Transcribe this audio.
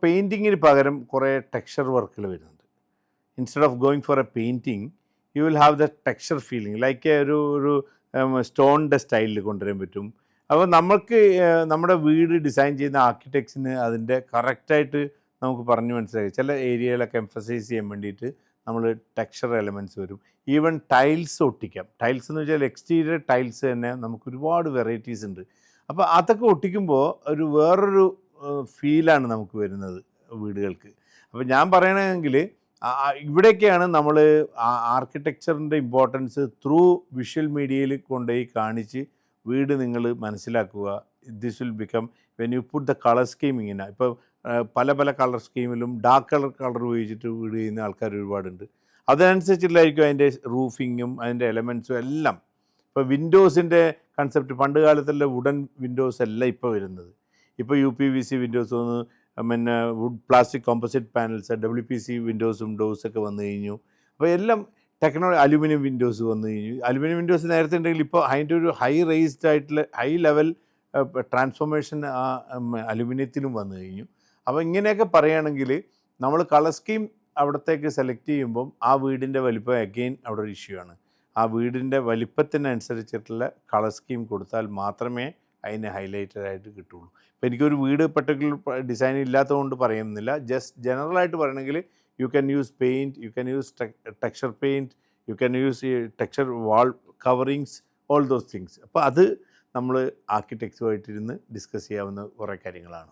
പെയിൻറ്റിങ്ങിന് പകരം കുറേ ടെക്സ്ചർ വർക്കുകൾ വരുന്നുണ്ട്. Instead of going for A painting you will have the texture feeling like ഒരു സ്റ്റോണിൻ്റെ സ്റ്റൈലിൽ കൊണ്ടുവരാൻ പറ്റും. അപ്പോൾ നമുക്ക് നമ്മുടെ വീട് ഡിസൈൻ ചെയ്യുന്ന ആർക്കിടെക്ട്സിന് അതിൻ്റെ കറക്റ്റായിട്ട് നമുക്ക് പറഞ്ഞു മനസ്സിലാക്കി ചില ഏരിയയിലൊക്കെ എംഫസൈസ് ചെയ്യാൻ വേണ്ടിയിട്ട് നമ്മൾ ടെക്സ്ചർ എലമെൻറ്റ്സ് വരും. ഈവൻ ടൈൽസ് ഒട്ടിക്കാം. ടൈൽസ് എന്ന് വെച്ചാൽ എക്സ്റ്റീരിയർ ടൈൽസ് തന്നെ നമുക്ക് ഒരുപാട് വെറൈറ്റീസ് ഉണ്ട്. അപ്പോൾ അതൊക്കെ ഒട്ടിക്കുമ്പോൾ വേറൊരു ഫീലാണ് നമുക്ക് വരുന്നത് വീടുകൾക്ക്. അപ്പോൾ ഞാൻ പറയണമെങ്കിൽ ഇവിടെയൊക്കെയാണ് നമ്മൾ ആർക്കിടെക്ചറിൻ്റെ ഇമ്പോർട്ടൻസ് ത്രൂ വിഷ്വൽ മീഡിയയിൽ കൊണ്ടുപോയി കാണിച്ച് വീട് നിങ്ങൾ മനസ്സിലാക്കുക. This will become when you put the colour scheme ഇങ്ങനെ. ഇപ്പോൾ പല പല കളർ സ്കീമിലും ഡാർക്ക് കളർ ഉപയോഗിച്ചിട്ട് വീട് ചെയ്യുന്ന ആൾക്കാർ ഒരുപാടുണ്ട്. അതനുസരിച്ചുള്ളതായിരിക്കും അതിൻ്റെ റൂഫിങ്ങും അതിൻ്റെ എലമെൻറ്റ്സും എല്ലാം. ഇപ്പോൾ വിൻഡോസിൻ്റെ കൺസെപ്റ്റ് പണ്ട് കാലത്തുള്ള വുഡൻ വിൻഡോസ് അല്ല ഇപ്പോൾ വരുന്നത്. ഇപ്പോൾ UPVC വിൻഡോസ് വന്ന് പിന്നെ wood plastic composite panels WPC വിൻഡോസും ഡോഴ്സൊക്കെ വന്നു കഴിഞ്ഞു. അപ്പോൾ എല്ലാം അലുമിനിയം വിൻഡോസ് വന്നു കഴിഞ്ഞു. അലുമിനിയം വിൻഡോസ് നേരത്തെ ഉണ്ടെങ്കിൽ ഇപ്പോൾ അതിൻ്റെ ഒരു ഹൈ റേസ്ഡ് ആയിട്ടുള്ള ഹൈ ലെവൽ ട്രാൻസ്ഫോർമേഷൻ അലുമിനിയത്തിലും വന്നു കഴിഞ്ഞു. അപ്പോൾ ഇങ്ങനെയൊക്കെ പറയുകയാണെങ്കിൽ നമ്മൾ കളർ സ്കീം അവിടത്തേക്ക് സെലക്ട് ചെയ്യുമ്പം ആ വീടിൻ്റെ വലിപ്പം അഗെയിൻ അവിടെ ഒരു ഇഷ്യൂ ആണ്. ആ വീടിൻ്റെ വലിപ്പത്തിനനുസരിച്ചിട്ടുള്ള കളർ സ്കീം കൊടുത്താൽ മാത്രമേ അതിന് ഹൈലൈറ്റഡ് ആയിട്ട് കിട്ടുള്ളൂ. ഇപ്പോൾ എനിക്കൊരു വീട് പെർട്ടിക്കുലർ ഡിസൈൻ ഇല്ലാത്തതുകൊണ്ട് പറയുന്നില്ല. ജസ്റ്റ് ജനറലായിട്ട് പറയണമെങ്കിൽ you can use paint, you can use texture paint, you can use texture wall coverings, all those things. അപ്പോൾ അത് നമ്മൾ ആർക്കിടെക്റ്റുമായിട്ടിരുന്ന് ഡിസ്കസ് ചെയ്യാവുന്ന കുറേ കാര്യങ്ങളാണ്.